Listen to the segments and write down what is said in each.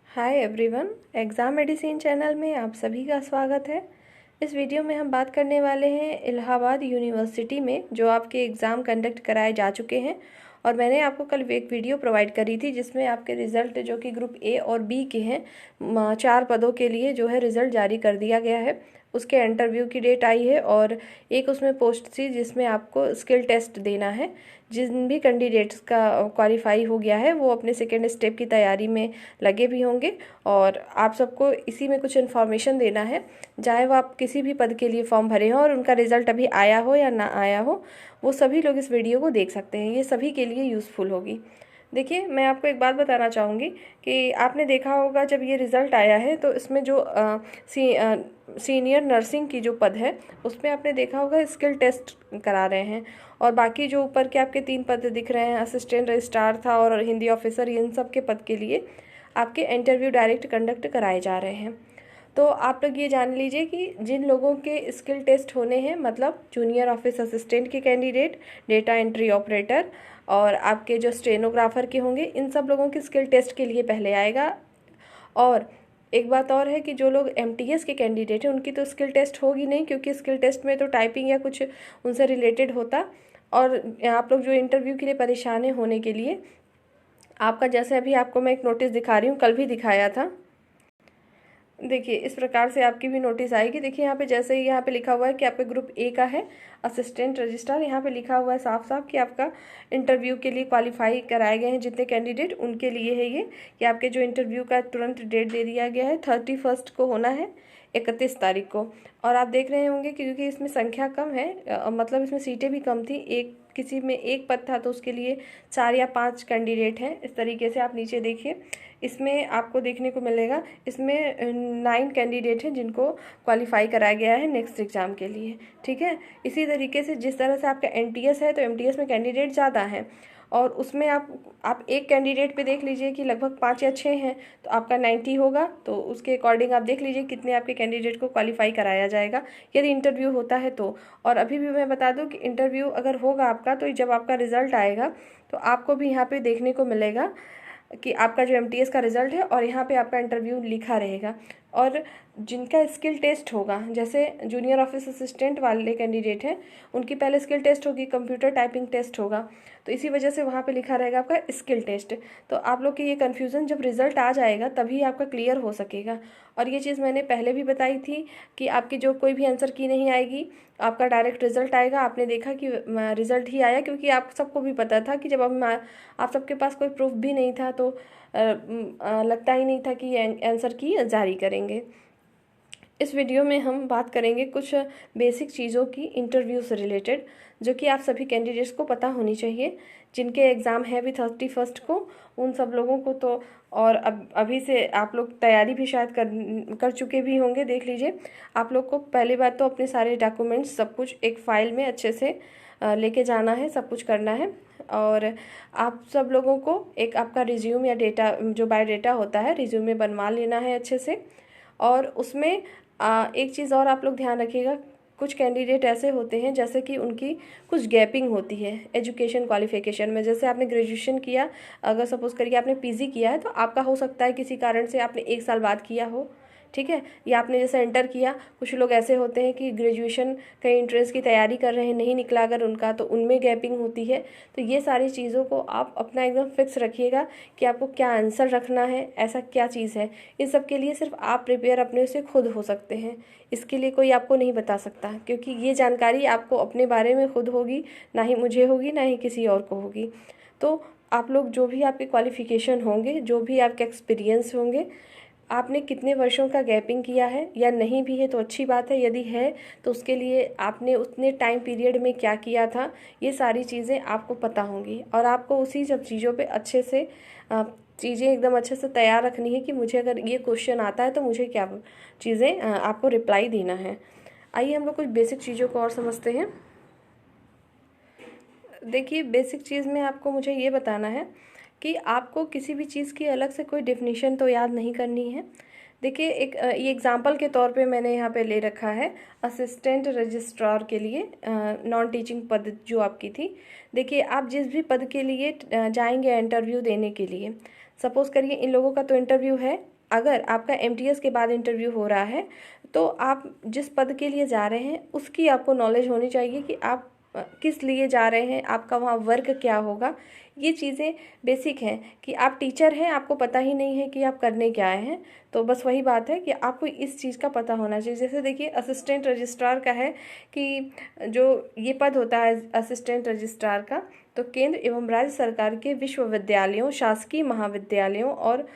Hi everyone, exam medicine channel में आप सभी का स्वागत है। इस वीडियो में हम बात करने वाले हैं इलाहाबाद यूनिवर्सिटी में जो आपके एग्ज़ाम कंडक्ट कराए जा चुके हैं। और मैंने आपको कल एक वीडियो प्रोवाइड करी थी जिसमें आपके रिज़ल्ट जो कि ग्रुप ए और बी के हैं 4 पदों के लिए जो है रिज़ल्ट जारी कर दिया गया है। उसके इंटरव्यू की डेट आई है और एक उसमें पोस्ट थी जिसमें आपको स्किल टेस्ट देना है। जिन भी कैंडिडेट्स का क्वालिफाई हो गया है वो अपने सेकेंड स्टेप की तैयारी में लगे भी होंगे और आप सबको इसी में कुछ इन्फॉर्मेशन देना है। चाहे वो आप किसी भी पद के लिए फॉर्म भरे हो और उनका रिजल्ट अभी आया हो या ना आया हो, वो सभी लोग इस वीडियो को देख सकते हैं। ये सभी के लिए यूज़फुल होगी। देखिए, मैं आपको एक बात बताना चाहूँगी कि आपने देखा होगा जब ये रिज़ल्ट आया है तो इसमें जो सीनियर नर्सिंग की जो पद है उसमें आपने देखा होगा स्किल टेस्ट करा रहे हैं। और बाकी जो ऊपर के आपके 3 पद दिख रहे हैं, असिस्टेंट रजिस्ट्रार था और हिंदी ऑफिसर, इन सब के पद के लिए आपके इंटरव्यू डायरेक्ट कंडक्ट कराए जा रहे हैं। तो आप लोग ये जान लीजिए कि जिन लोगों के स्किल टेस्ट होने हैं, मतलब जूनियर ऑफिस असिस्टेंट के कैंडिडेट, डेटा एंट्री ऑपरेटर और आपके जो स्टेनोग्राफर के होंगे, इन सब लोगों के स्किल टेस्ट के लिए पहले आएगा। और एक बात और है कि जो लोग एमटीएस के कैंडिडेट हैं उनकी तो स्किल टेस्ट होगी नहीं, क्योंकि स्किल टेस्ट में तो टाइपिंग या कुछ उनसे रिलेटेड होता। और आप लोग जो इंटरव्यू के लिए परेशान हैं होने के लिए, आपका जैसे अभी आपको मैं एक नोटिस दिखा रही हूँ, कल भी दिखाया था। देखिए, इस प्रकार से आपकी भी नोटिस आएगी। देखिए यहाँ पे जैसे ही यहाँ पे लिखा हुआ है कि आपके ग्रुप ए का है असिस्टेंट रजिस्ट्रार, यहाँ पे लिखा हुआ है साफ साफ कि आपका इंटरव्यू के लिए क्वालिफाई कराए गए हैं जितने कैंडिडेट, उनके लिए है ये कि आपके जो इंटरव्यू का तुरंत डेट दे दिया गया है। 31 को होना है, 31 तारीख को। और आप देख रहे होंगे क्योंकि इसमें संख्या कम है, मतलब इसमें सीटें भी कम थी, एक किसी में एक पद था तो उसके लिए 4 या 5 कैंडिडेट हैं। इस तरीके से आप नीचे देखिए, इसमें आपको देखने को मिलेगा इसमें 9 कैंडिडेट हैं जिनको क्वालिफाई कराया गया है नेक्स्ट एग्ज़ाम के लिए। ठीक है, इसी तरीके से जिस तरह से आपका एमटीएस है तो एमटीएस में कैंडिडेट ज़्यादा हैं और उसमें आप एक कैंडिडेट पे देख लीजिए कि लगभग 5 या 6 हैं, तो आपका 90 होगा। तो उसके अकॉर्डिंग आप देख लीजिए कितने आपके कैंडिडेट को क्वालिफाई कराया जाएगा यदि इंटरव्यू होता है तो। और अभी भी मैं बता दूं कि इंटरव्यू अगर होगा आपका तो जब आपका रिज़ल्ट आएगा तो आपको भी यहाँ पे देखने को मिलेगा कि आपका जो एमटीएस का रिज़ल्ट है और यहाँ पे आपका इंटरव्यू लिखा रहेगा। और जिनका स्किल टेस्ट होगा, जैसे जूनियर ऑफिस असिस्टेंट वाले कैंडिडेट हैं, उनकी पहले स्किल टेस्ट होगी, कंप्यूटर टाइपिंग टेस्ट होगा, तो इसी वजह से वहाँ पे लिखा रहेगा आपका स्किल टेस्ट। तो आप लोग की ये कन्फ्यूज़न जब रिज़ल्ट आ जाएगा तभी आपका क्लियर हो सकेगा। और ये चीज़ मैंने पहले भी बताई थी कि आपकी जो कोई भी आंसर की नहीं आएगी, आपका डायरेक्ट रिज़ल्ट आएगा। आपने देखा कि रिज़ल्ट ही आया, क्योंकि आप सबको भी पता था कि जब आप सबके पास कोई प्रूफ भी नहीं था तो लगता ही नहीं था कि आंसर की जारी करेंगे। इस वीडियो में हम बात करेंगे कुछ बेसिक चीज़ों की इंटरव्यू से रिलेटेड, जो कि आप सभी कैंडिडेट्स को पता होनी चाहिए। जिनके एग्ज़ाम है भी 31 को, उन सब लोगों को तो, और अभी से आप लोग तैयारी भी शायद कर चुके भी होंगे। देख लीजिए, आप लोग को पहली बात तो अपने सारे डॉक्यूमेंट्स सब कुछ एक फ़ाइल में अच्छे से लेके जाना है, सब कुछ करना है। और आप सब लोगों को एक आपका रिज्यूम या डेटा, जो बायोडेटा होता है, रिज्यूमे बनवा लेना है अच्छे से। और उसमें एक चीज़ और आप लोग ध्यान रखिएगा, कुछ कैंडिडेट ऐसे होते हैं जैसे कि उनकी कुछ गैपिंग होती है एजुकेशन क्वालिफिकेशन में। जैसे आपने ग्रेजुएशन किया, अगर सपोज़ करिए आपने पीजी किया है, तो आपका हो सकता है किसी कारण से आपने 1 साल बाद किया हो, ठीक है, या आपने जैसे इंटर किया। कुछ लोग ऐसे होते हैं कि ग्रेजुएशन कहीं एंट्रेंस की तैयारी कर रहे हैं, नहीं निकला अगर उनका, तो उनमें गैपिंग होती है। तो ये सारी चीज़ों को आप अपना एकदम फिक्स रखिएगा कि आपको क्या आंसर रखना है, ऐसा क्या चीज़ है। इन सब के लिए सिर्फ आप प्रिपेयर अपने से खुद हो सकते हैं, इसके लिए कोई आपको नहीं बता सकता, क्योंकि ये जानकारी आपको अपने बारे में खुद होगी, ना ही मुझे होगी, ना ही किसी और को होगी। तो आप लोग जो भी आपके क्वालिफ़िकेशन होंगे, जो भी आपके एक्सपीरियंस होंगे, आपने कितने वर्षों का गैपिंग किया है या नहीं भी है तो अच्छी बात है, यदि है तो उसके लिए आपने उतने टाइम पीरियड में क्या किया था, ये सारी चीज़ें आपको पता होंगी। और आपको उसी सब चीज़ों पे अच्छे से चीज़ें एकदम अच्छे से तैयार रखनी है कि मुझे अगर ये क्वेश्चन आता है तो मुझे क्या चीज़ें आपको रिप्लाई देना है। आइए हम लोग कुछ बेसिक चीज़ों को और समझते हैं। देखिए, बेसिक चीज़ में आपको मुझे ये बताना है कि आपको किसी भी चीज़ की अलग से कोई डेफिनेशन तो याद नहीं करनी है। देखिए, ये एग्जांपल के तौर पे मैंने यहाँ पे ले रखा है असिस्टेंट रजिस्ट्रार के लिए नॉन टीचिंग पद जो आपकी थी। देखिए, आप जिस भी पद के लिए जाएंगे इंटरव्यू देने के लिए, सपोज़ करिए इन लोगों का तो इंटरव्यू है अगर आपका एमटीएस के बाद इंटरव्यू हो रहा है तो आप जिस पद के लिए जा रहे हैं उसकी आपको नॉलेज होनी चाहिए कि आप किस लिए जा रहे हैं, आपका वहाँ वर्क क्या होगा। ये चीज़ें बेसिक हैं कि आप टीचर हैं, आपको पता ही नहीं है कि आप करने क्या आए हैं। तो बस वही बात है कि आपको इस चीज़ का पता होना चाहिए। जैसे देखिए असिस्टेंट रजिस्ट्रार का है कि जो ये पद होता है असिस्टेंट रजिस्ट्रार का, तो केंद्र एवं राज्य सरकार के विश्वविद्यालयों, शासकीय महाविद्यालयों और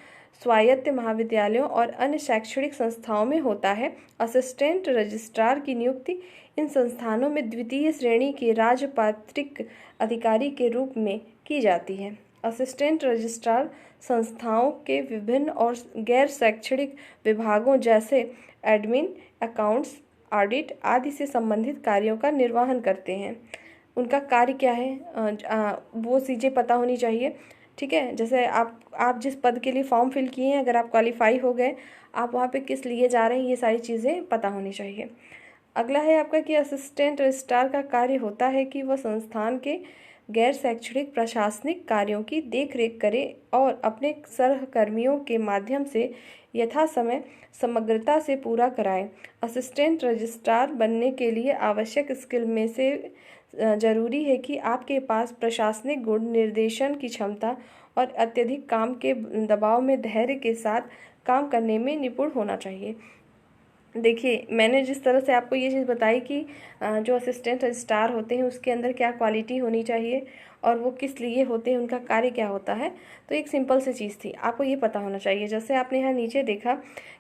स्वायत्त महाविद्यालयों और अन्य शैक्षणिक संस्थाओं में होता है। असिस्टेंट रजिस्ट्रार की नियुक्ति इन संस्थानों में द्वितीय श्रेणी के राजपात्रिक अधिकारी के रूप में की जाती है। असिस्टेंट रजिस्ट्रार संस्थाओं के विभिन्न और गैर शैक्षणिक विभागों जैसे एडमिन, अकाउंट्स, ऑडिट आदि से संबंधित कार्यों का निर्वहन करते हैं। उनका कार्य क्या है वो चीज़ें पता होनी चाहिए। ठीक है, जैसे आप जिस पद के लिए फॉर्म फिल किए हैं, अगर आप क्वालिफाई हो गए, आप वहाँ पे किस लिए जा रहे हैं, ये सारी चीज़ें पता होनी चाहिए। अगला है आपका कि असिस्टेंट रजिस्ट्रार का कार्य होता है कि वह संस्थान के गैर शैक्षणिक प्रशासनिक कार्यों की देखरेख करे और अपने सहकर्मियों के माध्यम से यथा समय समग्रता से पूरा कराए। असिस्टेंट रजिस्ट्रार बनने के लिए आवश्यक स्किल में से जरूरी है कि आपके पास प्रशासनिक गुण, निर्देशन की क्षमता और अत्यधिक काम के दबाव में धैर्य के साथ काम करने में निपुण होना चाहिए। देखिए मैंने जिस तरह से आपको ये चीज़ बताई कि जो असिस्टेंट रजिस्ट्रार होते हैं उसके अंदर क्या क्वालिटी होनी चाहिए और वो किस लिए होते हैं, उनका कार्य क्या होता है, तो एक सिंपल सी चीज़ थी, आपको ये पता होना चाहिए। जैसे आपने यहाँ नीचे देखा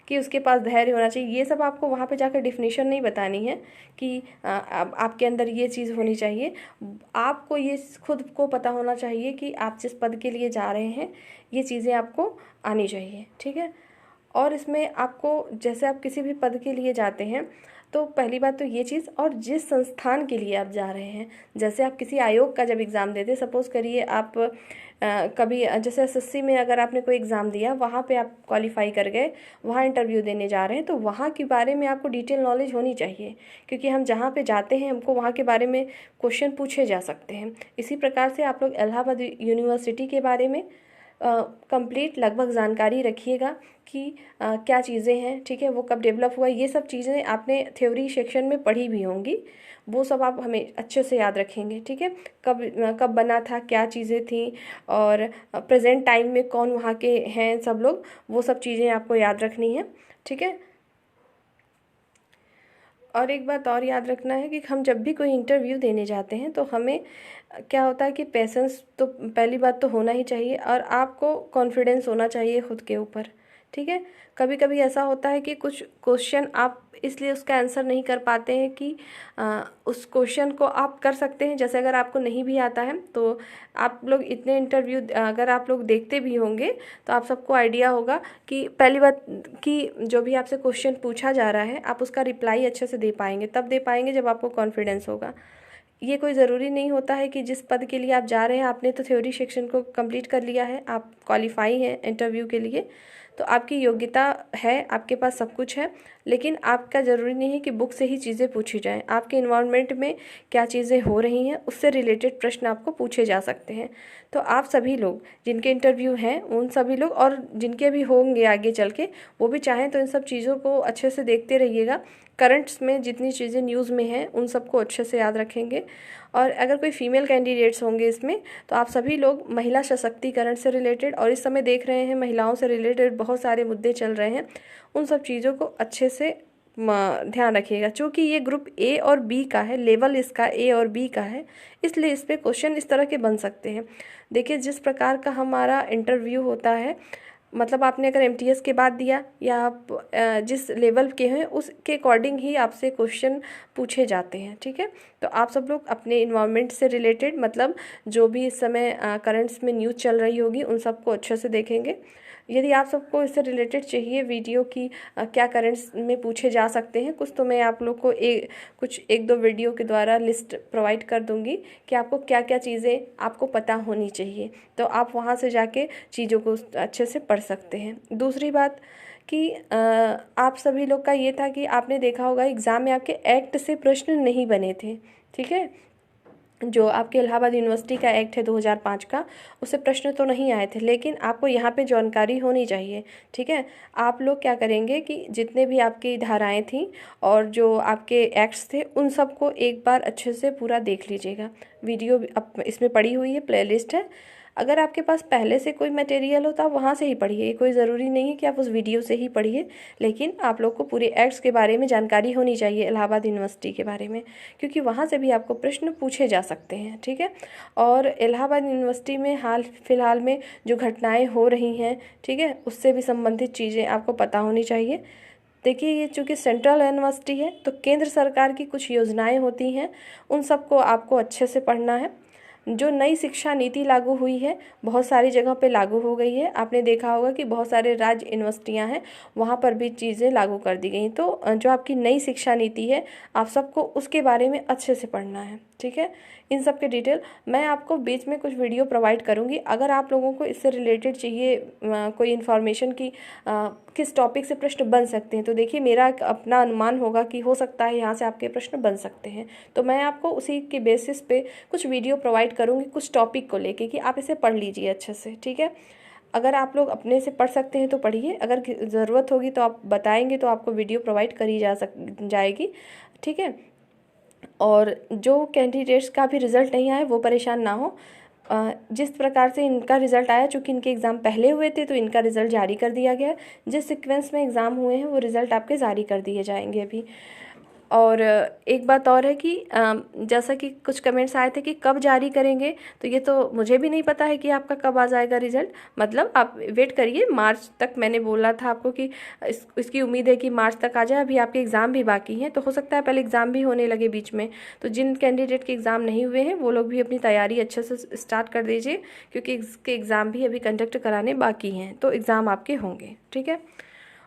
कि उसके पास धैर्य होना चाहिए, ये सब आपको वहाँ पे जाकर डिफिनीशन नहीं बतानी है कि आपके अंदर ये चीज़ होनी चाहिए। आपको ये खुद को पता होना चाहिए कि आप जिस पद के लिए जा रहे हैं ये चीज़ें आपको आनी चाहिए। ठीक है, और इसमें आपको जैसे आप किसी भी पद के लिए जाते हैं तो पहली बात तो ये चीज़, और जिस संस्थान के लिए आप जा रहे हैं, जैसे आप किसी आयोग का जब एग्ज़ाम देते, सपोज़ करिए आप कभी जैसे एसएससी में अगर आपने कोई एग्ज़ाम दिया, वहाँ पे आप क्वालिफाई कर गए, वहाँ इंटरव्यू देने जा रहे हैं, तो वहाँ के बारे में आपको डिटेल नॉलेज होनी चाहिए, क्योंकि हम जहाँ पे जाते हैं हमको वहाँ के बारे में क्वेश्चन पूछे जा सकते हैं। इसी प्रकार से आप लोग इलाहाबाद यूनिवर्सिटी के बारे में कंप्लीट लगभग जानकारी रखिएगा कि क्या चीज़ें हैं। ठीक है, वो कब डेवलप हुआ, ये सब चीज़ें आपने थ्योरी सेक्शन में पढ़ी भी होंगी, वो सब आप हमें अच्छे से याद रखेंगे। ठीक है, कब बना था, क्या चीज़ें थी और प्रेजेंट टाइम में कौन वहाँ के हैं सब लोग, वो सब चीज़ें आपको याद रखनी है। ठीक है, और एक बात और याद रखना है कि हम जब भी कोई इंटरव्यू देने जाते हैं तो हमें क्या होता है कि पेशेंस तो पहली बात तो होना ही चाहिए, और आपको कॉन्फिडेंस होना चाहिए खुद के ऊपर। ठीक है, कभी कभी ऐसा होता है कि कुछ क्वेश्चन आप इसलिए उसका आंसर नहीं कर पाते हैं कि उस क्वेश्चन को आप कर सकते हैं। जैसे अगर आपको नहीं भी आता है तो आप लोग इतने इंटरव्यू अगर आप लोग देखते भी होंगे तो आप सबको आइडिया होगा कि पहली बात कि जो भी आपसे क्वेश्चन पूछा जा रहा है आप उसका रिप्लाई अच्छे से दे पाएंगे, तब दे पाएंगे जब आपको कॉन्फिडेंस होगा। ये कोई ज़रूरी नहीं होता है कि जिस पद के लिए आप जा रहे हैं, आपने तो थ्योरी सेक्शन को कंप्लीट कर लिया है, आप क्वालिफाई हैं इंटरव्यू के लिए, तो आपकी योग्यता है, आपके पास सब कुछ है, लेकिन आपका ज़रूरी नहीं है कि बुक से ही चीज़ें पूछी जाएं। आपके इन्वायरमेंट में क्या चीज़ें हो रही हैं उससे रिलेटेड प्रश्न आपको पूछे जा सकते हैं। तो आप सभी लोग जिनके इंटरव्यू हैं, उन सभी लोग और जिनके भी होंगे आगे चल के, वो भी चाहें तो इन सब चीज़ों को अच्छे से देखते रहिएगा। करंट्स में जितनी चीज़ें न्यूज़ में हैं उन सबको अच्छे से याद रखेंगे। और अगर कोई फीमेल कैंडिडेट्स होंगे इसमें, तो आप सभी लोग महिला सशक्तिकरण से रिलेटेड, और इस समय देख रहे हैं महिलाओं से रिलेटेड बहुत सारे मुद्दे चल रहे हैं, उन सब चीज़ों को अच्छे से ध्यान रखिएगा। चूँकि ये ग्रुप ए और बी का है, लेवल इसका ए और बी का है, इसलिए इस पर क्वेश्चन इस तरह के बन सकते हैं। देखिए जिस प्रकार का हमारा इंटरव्यू होता है, मतलब आपने अगर एमटीएस के बाद दिया या आप जिस लेवल के हैं उसके अकॉर्डिंग ही आपसे क्वेश्चन पूछे जाते हैं। ठीक है, तो आप सब लोग अपने इन्वायरमेंट से रिलेटेड, मतलब जो भी इस समय करंट्स में न्यूज़ चल रही होगी उन सबको अच्छे से देखेंगे। यदि आप सबको इससे रिलेटेड चाहिए वीडियो की क्या करंट्स में पूछे जा सकते हैं कुछ, तो मैं आप लोग को एक दो वीडियो के द्वारा लिस्ट प्रोवाइड कर दूंगी कि आपको क्या क्या चीज़ें आपको पता होनी चाहिए, तो आप वहां से जाके चीज़ों को अच्छे से पढ़ सकते हैं। दूसरी बात कि आप सभी लोग का ये था कि आपने देखा होगा एग्ज़ाम में आपके एक्ट से प्रश्न नहीं बने थे। ठीक है, जो आपके इलाहाबाद यूनिवर्सिटी का एक्ट है 2005 का, उससे प्रश्न तो नहीं आए थे, लेकिन आपको यहाँ पे जानकारी होनी चाहिए। ठीक है, आप लोग क्या करेंगे कि जितने भी आपकी धाराएं थी और जो आपके एक्ट्स थे उन सबको एक बार अच्छे से पूरा देख लीजिएगा। वीडियो इसमें पड़ी हुई है, प्लेलिस्ट है। अगर आपके पास पहले से कोई मटेरियल हो तो आप वहाँ से ही पढ़िए, कोई ज़रूरी नहीं है कि आप उस वीडियो से ही पढ़िए, लेकिन आप लोग को पूरे एक्ट्स के बारे में जानकारी होनी चाहिए, इलाहाबाद यूनिवर्सिटी के बारे में, क्योंकि वहाँ से भी आपको प्रश्न पूछे जा सकते हैं। ठीक है, और इलाहाबाद यूनिवर्सिटी में हाल फिलहाल में जो घटनाएं हो रही हैं, ठीक है, उससे भी संबंधित चीज़ें आपको पता होनी चाहिए। देखिए, ये चूँकि सेंट्रल यूनिवर्सिटी है तो केंद्र सरकार की कुछ योजनाएं होती हैं, उन सबको आपको अच्छे से पढ़ना है। जो नई शिक्षा नीति लागू हुई है, बहुत सारी जगह पे लागू हो गई है। आपने देखा होगा कि बहुत सारे राज्य यूनिवर्सिटियां हैं, वहाँ पर भी चीज़ें लागू कर दी गई। तो जो आपकी नई शिक्षा नीति है, आप सबको उसके बारे में अच्छे से पढ़ना है। ठीक है, इन सब के डिटेल मैं आपको बीच में कुछ वीडियो प्रोवाइड करूँगी। अगर आप लोगों को इससे रिलेटेड चाहिए कोई इन्फॉर्मेशन की किस टॉपिक से प्रश्न बन सकते हैं, तो देखिए, मेरा एक अपना अनुमान होगा कि हो सकता है यहाँ से आपके प्रश्न बन सकते हैं, तो मैं आपको उसी के बेसिस पे कुछ वीडियो प्रोवाइड करूँगी कुछ टॉपिक को लेके कि आप इसे पढ़ लीजिए अच्छे से। ठीक है, अगर आप लोग अपने से पढ़ सकते हैं तो पढ़िए, अगर ज़रूरत होगी तो आप बताएंगे तो आपको वीडियो प्रोवाइड करी जाएगी। ठीक है, और जो कैंडिडेट्स का भी रिज़ल्ट नहीं आया वो परेशान ना हो। जिस प्रकार से इनका रिज़ल्ट आया, चूँकि इनके एग्ज़ाम पहले हुए थे तो इनका रिज़ल्ट जारी कर दिया गया। जिस सीक्वेंस में एग्ज़ाम हुए हैं वो रिज़ल्ट आपके जारी कर दिए जाएंगे अभी। और एक बात और है कि जैसा कि कुछ कमेंट्स आए थे कि कब जारी करेंगे, तो ये तो मुझे भी नहीं पता है कि आपका कब आ जाएगा रिज़ल्ट। मतलब आप वेट करिए, मार्च तक मैंने बोला था आपको कि इसकी उम्मीद है कि मार्च तक आ जाए। अभी आपके एग्ज़ाम भी बाकी हैं, तो हो सकता है पहले एग्ज़ाम भी होने लगे बीच में। तो जिन कैंडिडेट के एग्ज़ाम नहीं हुए हैं वो लोग भी अपनी तैयारी अच्छे से स्टार्ट कर दीजिए, क्योंकि इसके एग्ज़ाम भी अभी कंडक्ट कराने बाकी हैं, तो एग्ज़ाम आपके होंगे। ठीक है,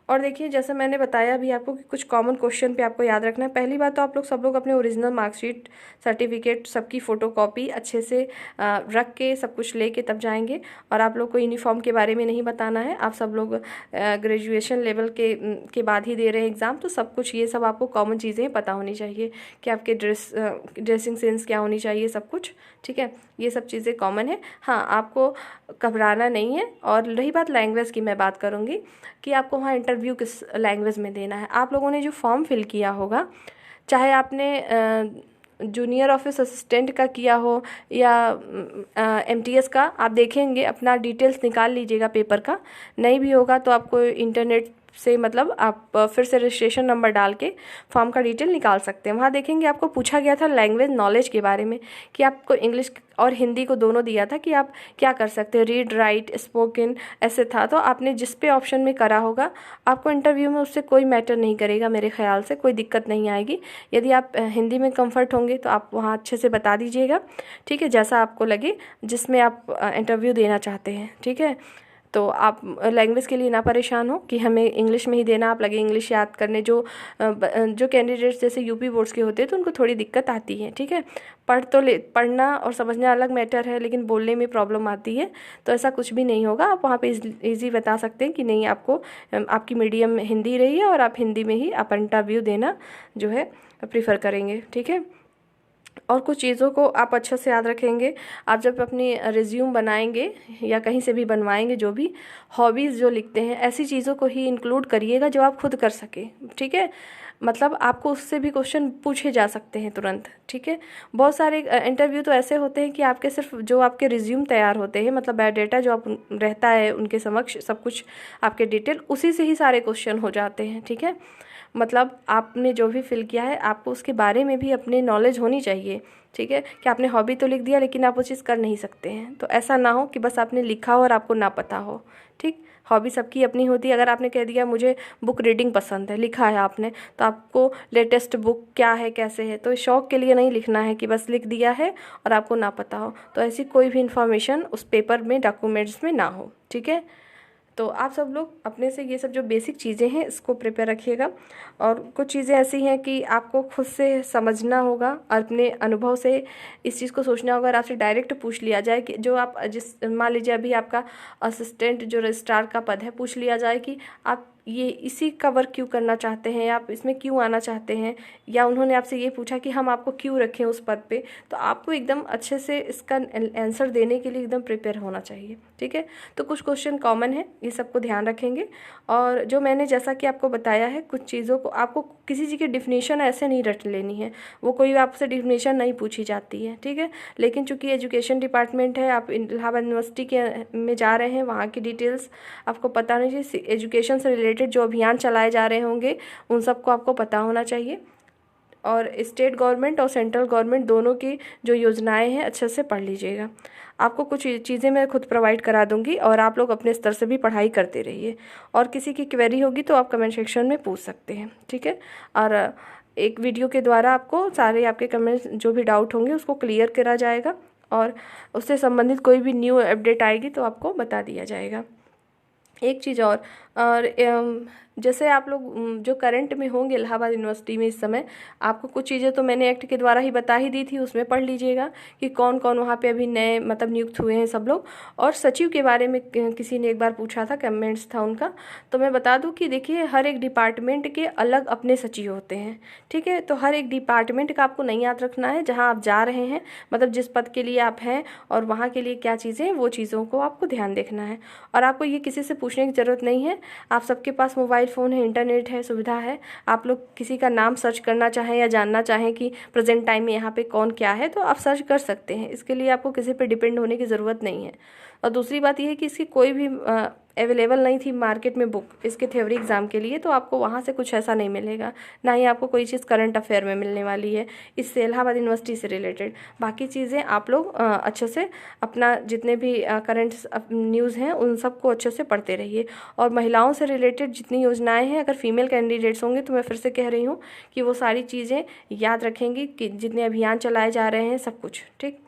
और देखिए, जैसा मैंने बताया अभी आपको कि कुछ कॉमन क्वेश्चन पे आपको याद रखना है। पहली बात तो आप लोग सब लोग अपने ओरिजिनल मार्कशीट, सर्टिफिकेट सबकी फ़ोटोकॉपी अच्छे से रख के सब कुछ लेके तब जाएंगे। और आप लोग को यूनिफॉर्म के बारे में नहीं बताना है, आप सब लोग ग्रेजुएशन लेवल के बाद ही दे रहे हैं एग्ज़ाम, तो सब कुछ ये सब आपको कॉमन चीज़ें पता होनी चाहिए कि आपके ड्रेसिंग सेंस क्या होनी चाहिए, सब कुछ। ठीक है, ये सब चीज़ें कॉमन है। हाँ, आपको घबराना नहीं है। और रही बात लैंग्वेज की, मैं बात करूँगी कि आपको वहाँ इंटरव्यू किस लैंग्वेज में देना है। आप लोगों ने जो फॉर्म फिल किया होगा, चाहे आपने जूनियर ऑफिस असिस्टेंट का किया हो या MTS का, आप देखेंगे अपना डिटेल्स निकाल लीजिएगा पेपर का। नहीं भी होगा तो आपको इंटरनेट से, मतलब आप फिर से रजिस्ट्रेशन नंबर डाल के फॉर्म का डिटेल निकाल सकते हैं। वहाँ देखेंगे आपको पूछा गया था लैंग्वेज नॉलेज के बारे में, कि आपको इंग्लिश और हिंदी को दोनों दिया था कि आप क्या कर सकते हैं, रीड, राइट, स्पोकन, ऐसे था। तो आपने जिस पे ऑप्शन में करा होगा, आपको इंटरव्यू में उससे कोई मैटर नहीं करेगा, मेरे ख्याल से कोई दिक्कत नहीं आएगी। यदि आप हिंदी में कंफर्ट होंगे तो आप वहाँ अच्छे से बता दीजिएगा। ठीक है, जैसा आपको लगे जिसमें आप इंटरव्यू देना चाहते हैं। ठीक है, तो आप लैंग्वेज के लिए ना परेशान हो कि हमें इंग्लिश में ही देना, आप लगे इंग्लिश याद करने। जो कैंडिडेट्स जैसे यूपी बोर्ड्स के होते हैं तो उनको थोड़ी दिक्कत आती है। ठीक है, पढ़ना और समझना अलग मैटर है, लेकिन बोलने में प्रॉब्लम आती है, तो ऐसा कुछ भी नहीं होगा। आप वहाँ पे इजी बता सकते हैं कि नहीं, आपको आपकी मीडियम हिंदी रही है और आप हिंदी में ही आप इंटरव्यू देना जो है प्रीफर करेंगे। ठीक है, और कुछ चीज़ों को आप अच्छे से याद रखेंगे। आप जब अपनी रिज्यूम बनाएंगे या कहीं से भी बनवाएंगे, जो भी हॉबीज़ जो लिखते हैं, ऐसी चीज़ों को ही इंक्लूड करिएगा जो आप खुद कर सके। ठीक है, मतलब आपको उससे भी क्वेश्चन पूछे जा सकते हैं तुरंत। ठीक है, बहुत सारे इंटरव्यू तो ऐसे होते हैं कि आपके सिर्फ जो आपके रिज्यूम तैयार होते हैं, मतलब बायोडाटा जो आप रहता है उनके समक्ष, सब कुछ आपके डिटेल, उसी से ही सारे क्वेश्चन हो जाते हैं। ठीक है, मतलब आपने जो भी फिल किया है आपको उसके बारे में भी अपने नॉलेज होनी चाहिए। ठीक है, कि आपने हॉबी तो लिख दिया लेकिन आप वो चीज़ कर नहीं सकते हैं, तो ऐसा ना हो कि बस आपने लिखा हो और आपको ना पता हो। ठीक, हॉबी सबकी अपनी होती है। अगर आपने कह दिया मुझे बुक रीडिंग पसंद है, लिखा है आपने, तो आपको लेटेस्ट बुक क्या है, कैसे है, तो शौक़ के लिए नहीं लिखना है कि बस लिख दिया है और आपको ना पता हो। तो ऐसी कोई भी इन्फॉर्मेशन उस पेपर में, डॉक्यूमेंट्स में ना हो। ठीक है, तो आप सब लोग अपने से ये सब जो बेसिक चीज़ें हैं इसको प्रिपेयर रखिएगा। और कुछ चीज़ें ऐसी हैं कि आपको खुद से समझना होगा और अपने अनुभव से इस चीज़ को सोचना होगा। अगर आपसे डायरेक्ट पूछ लिया जाए कि जो आप मान लीजिए अभी आपका असिस्टेंट जो रजिस्ट्रार का पद है, पूछ लिया जाए कि आप ये इसी कवर क्यों करना चाहते हैं, आप इसमें क्यों आना चाहते हैं, या उन्होंने आपसे ये पूछा कि हम आपको क्यों रखें उस पद पे, तो आपको एकदम अच्छे से इसका आंसर देने के लिए एकदम प्रिपेयर होना चाहिए। ठीक है, तो कुछ क्वेश्चन कॉमन है, ये सबको ध्यान रखेंगे। और जो मैंने जैसा कि आपको बताया है, कुछ चीज़ों को आपको किसी चीज़ की डिफिनीशन ऐसे नहीं रट लेनी है, वो कोई आपसे डिफिनीशन नहीं पूछी जाती है। ठीक है, लेकिन चूंकि एजुकेशन डिपार्टमेंट है, आप इलाहाबाद यूनिवर्सिटी के में जा रहे हैं, वहाँ की डिटेल्स आपको पता होनी चाहिए। एजुकेशन से रिलेटेड जो अभियान चलाए जा रहे होंगे उन सबको आपको पता होना चाहिए। और स्टेट गवर्नमेंट और सेंट्रल गवर्नमेंट दोनों की जो योजनाएं हैं अच्छे से पढ़ लीजिएगा। आपको कुछ चीज़ें मैं खुद प्रोवाइड करा दूंगी और आप लोग अपने स्तर से भी पढ़ाई करते रहिए। और किसी की क्वेरी होगी तो आप कमेंट सेक्शन में पूछ सकते हैं। ठीक है, और एक वीडियो के द्वारा आपको सारे आपके कमेंट्स जो भी डाउट होंगे उसको क्लियर करा जाएगा, और उससे संबंधित कोई भी न्यू अपडेट आएगी तो आपको बता दिया जाएगा। एक चीज़ और जैसे आप लोग जो करंट में होंगे इलाहाबाद यूनिवर्सिटी में इस समय, आपको कुछ चीज़ें तो मैंने एक्ट के द्वारा ही बता ही दी थी, उसमें पढ़ लीजिएगा कि कौन कौन वहाँ पे अभी नए मतलब नियुक्त हुए हैं सब लोग। और सचिव के बारे में किसी ने एक बार पूछा था, कमेंट्स था उनका, तो मैं बता दूं कि देखिए हर एक डिपार्टमेंट के अलग अपने सचिव होते हैं। ठीक है, तो हर एक डिपार्टमेंट का आपको नहीं याद रखना है, जहाँ आप जा रहे हैं मतलब जिस पद के लिए आप हैं और वहाँ के लिए क्या चीज़ें, वो चीज़ों को आपको ध्यान देखना है। और आपको ये किसी से पूछने की ज़रूरत नहीं है, आप सबके पास मोबाइल फ़ोन है, इंटरनेट है, सुविधा है। आप लोग किसी का नाम सर्च करना चाहें या जानना चाहें कि प्रेजेंट टाइम में यहाँ पे कौन क्या है, तो आप सर्च कर सकते हैं। इसके लिए आपको किसी पे डिपेंड होने की ज़रूरत नहीं है। और दूसरी बात यह है कि इसकी कोई भी अवेलेबल नहीं थी मार्केट में बुक इसके थ्योरी एग्ज़ाम के लिए, तो आपको वहाँ से कुछ ऐसा नहीं मिलेगा, ना ही आपको कोई चीज़ करंट अफेयर में मिलने वाली है इससे इलाहाबाद यूनिवर्सिटी से रिलेटेड। बाकी चीज़ें आप लोग अच्छे से अपना जितने भी करंट न्यूज़ हैं उन सबको अच्छे से पढ़ते रहिए। और महिलाओं से रिलेटेड जितनी योजनाएं हैं, अगर फीमेल कैंडिडेट्स होंगे तो मैं फिर से कह रही हूँ कि वो सारी चीज़ें याद रखेंगी कि जितने अभियान चलाए जा रहे हैं सब कुछ। ठीक,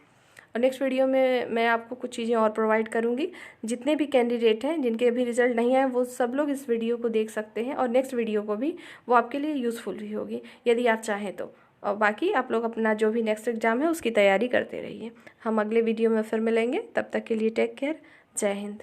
और नेक्स्ट वीडियो में मैं आपको कुछ चीज़ें और प्रोवाइड करूँगी। जितने भी कैंडिडेट हैं जिनके अभी रिजल्ट नहीं आए वो सब लोग इस वीडियो को देख सकते हैं, और नेक्स्ट वीडियो को भी वो आपके लिए यूज़फुल भी होगी यदि आप चाहें तो। और बाकी आप लोग अपना जो भी नेक्स्ट एग्ज़ाम है उसकी तैयारी करते रहिए। हम अगले वीडियो में फिर मिलेंगे, तब तक के लिए टेक केयर, जय हिंद।